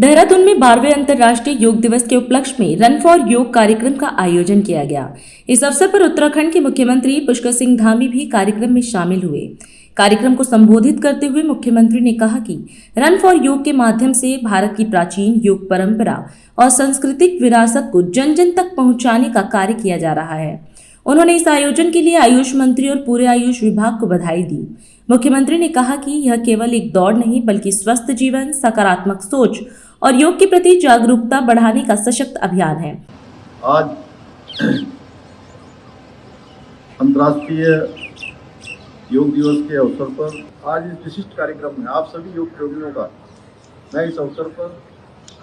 देहरादून में 12वें अंतर्राष्ट्रीय योग दिवस के उपलक्ष्य में रन फॉर योग कार्यक्रम का आयोजन किया गया। इस अवसर पर उत्तराखंड के मुख्यमंत्री पुष्कर सिंह धामी भी कार्यक्रम में शामिल हुए। कार्यक्रम को संबोधित करते हुए मुख्यमंत्री ने कहा कि रन फॉर योग के माध्यम से भारत की प्राचीन योग परंपरा और सांस्कृतिक विरासत को जन जन तक पहुंचाने का कार्य किया जा रहा है। उन्होंने इस आयोजन के लिए आयुष मंत्री और पूरे आयुष विभाग को बधाई दी। मुख्यमंत्री ने कहा कि यह केवल एक दौड़ नहीं बल्कि स्वस्थ जीवन, सकारात्मक सोच और योग के प्रति जागरूकता बढ़ाने का सशक्त अभियान है। आज अंतर्राष्ट्रीय योग दिवस के अवसर पर आज इस विशिष्ट कार्यक्रम में आप सभी योग प्रेमियों का मैं इस अवसर पर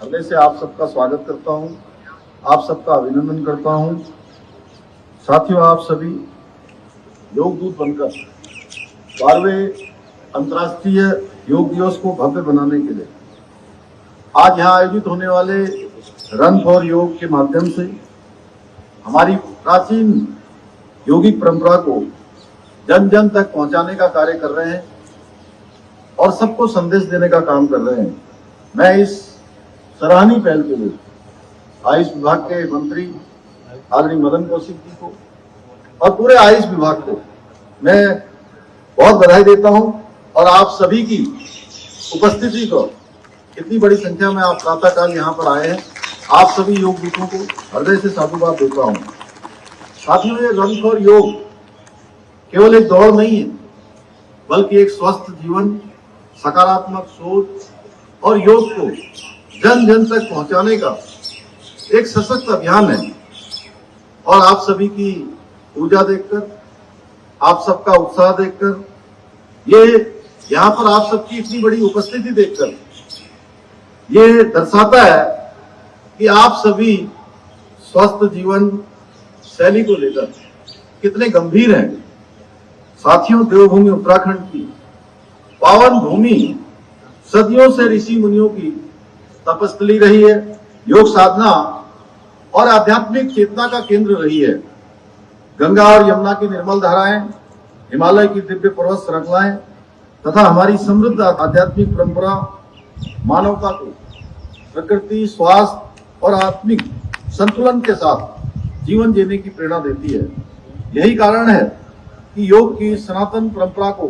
हृदय से आप सबका स्वागत करता हूं, आप सबका अभिनंदन करता हूं। साथियों, आप सभी योग दूत बनकर 12वें अंतर्राष्ट्रीय योग दिवस को भव्य बनाने के लिए आज यहाँ आयोजित होने वाले रन फॉर योग के माध्यम से हमारी प्राचीन योगिक परंपरा को जन जन तक पहुंचाने का कार्य कर रहे हैं और सबको संदेश देने का काम कर रहे हैं। मैं इस सराहनीय पहल के लिए आयुष विभाग के मंत्री आदरणीय मदन कौशिक जी को और पूरे आयुष विभाग को मैं बहुत बधाई देता हूं और आप सभी की उपस्थिति को इतनी बड़ी संख्या में आप प्रातःकाल यहाँ पर आए हैं, आप सभी योग दूतों को हृदय से साधुवाद देता हूँ। साथियों, ये रन फॉर योग केवल एक दौड़ नहीं है बल्कि एक स्वस्थ जीवन, सकारात्मक सोच और योग को जन जन तक पहुंचाने का एक सशक्त अभियान है। और आप सभी की ऊर्जा देखकर, आप सबका उत्साह देखकर, ये यहाँ पर आप सबकी इतनी बड़ी उपस्थिति देखकर ये दर्शाता है कि आप सभी स्वस्थ जीवन शैली को लेकर कितने गंभीर हैं। साथियों, देवभूमि उत्तराखंड की पावन भूमि सदियों से ऋषि मुनियों की तपस्थली रही है, योग साधना और आध्यात्मिक चेतना का केंद्र रही है। गंगा और यमुना की निर्मल धाराएं, हिमालय की दिव्य पर्वत श्रृंखलाएं तथा हमारी समृद्ध आध्यात्मिक परंपरा मानवता को प्रकृति, स्वास्थ्य और आत्मिक संतुलन के साथ जीवन जीने की प्रेरणा देती है। यही कारण है कि योग की सनातन परंपरा को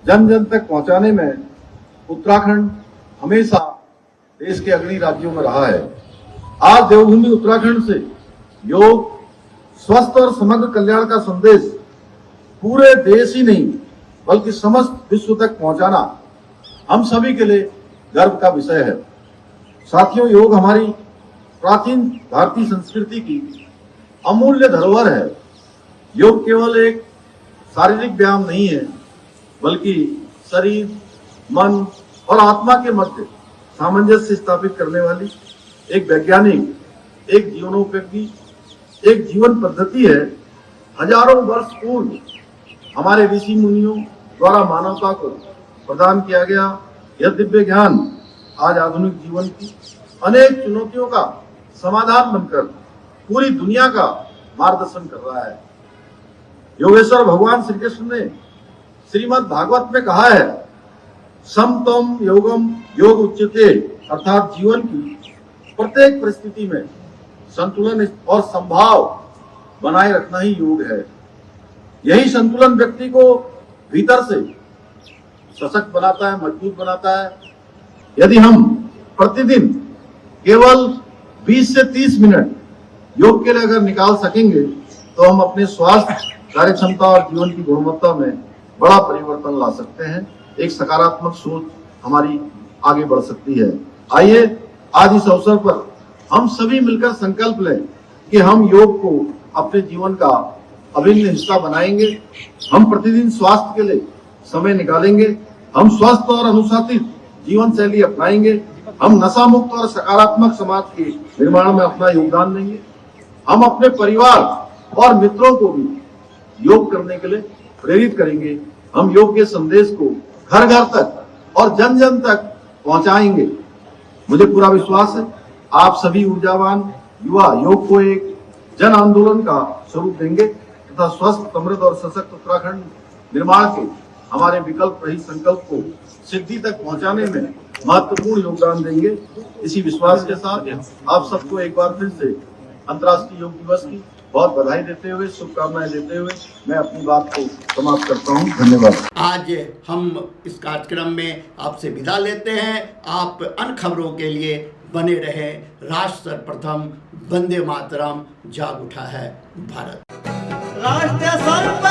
जन जन तक पहुंचाने में उत्तराखंड हमेशा देश के अग्रणी राज्यों में रहा है। आज देवभूमि उत्तराखंड से योग, स्वस्थ और समग्र कल्याण का संदेश पूरे देश ही नहीं बल्कि समस्त विश्व तक पहुंचाना हम सभी के लिए गर्व का विषय है। साथियों, योग हमारी प्राचीन भारतीय संस्कृति की अमूल्य धरोहर है। योग केवल एक शारीरिक व्यायाम नहीं है बल्कि शरीर, मन और आत्मा के मध्य सामंजस्य स्थापित करने वाली एक वैज्ञानिक, एक जीवनोपयोगी, एक जीवन पद्धति है। हजारों वर्ष पूर्व हमारे ऋषि मुनियों द्वारा मानवता को प्रदान किया गया यह दिव्य ज्ञान आज आधुनिक जीवन की अनेक चुनौतियों का समाधान बनकर पूरी दुनिया का मार्गदर्शन कर रहा है। योगेश्वर भगवान श्री कृष्ण ने श्रीमद् भागवत में कहा है, समतम योगम योग उच्यते, अर्थात जीवन की प्रत्येक परिस्थिति में संतुलन और संभाव बनाए रखना ही योग है। यही संतुलन व्यक्ति को भीतर से सशक्त बनाता है, मजबूत बनाता है। यदि हम प्रतिदिन केवल 20 से 30 मिनट योग के लिए अगर निकाल सकेंगे तो हम अपने स्वास्थ्य, कार्यक्षमता और जीवन की गुणवत्ता में बड़ा परिवर्तन ला सकते हैं। एक सकारात्मक सोच हमारी आगे बढ़ सकती है। आइए आज इस अवसर पर हम सभी मिलकर संकल्प लें कि हम योग को अपने जीवन का अभिन्न हिस्सा बनाएंगे। हम प्रतिदिन स्वास्थ्य के लिए समय निकालेंगे। हम स्वस्थ और अनुशासित जीवन शैली अपनाएंगे। हम नशा मुक्त और सकारात्मक समाज के निर्माण में अपना योगदान देंगे। हम अपने परिवार और मित्रों को भी योग करने के लिए प्रेरित करेंगे। हम योग के संदेश को घर घर तक और जन जन तक पहुंचाएंगे। मुझे पूरा विश्वास है आप सभी ऊर्जावान युवा योग को एक जन आंदोलन का स्वरूप देंगे तथा स्वस्थ, समृद्ध और सशक्त उत्तराखंड निर्माण के हमारे विकल्प रहित संकल्प को सिद्धि तक पहुंचाने में महत्वपूर्ण योगदान देंगे। इसी विश्वास के साथ आप सबको एक बार फिर से अंतर्राष्ट्रीय योग दिवस की बहुत बधाई देते हुए, शुभकामनाएं देते हुए मैं अपनी बात को समाप्त करता हूं। धन्यवाद। आज हम इस कार्यक्रम में आपसे विदा लेते हैं। आप अन्य खबरों के लिए बने रहे। राष्ट्र सर्वप्रथम, वंदे मातरम, जाग उठा है भारत। राष्ट्र सर्वप्रथम।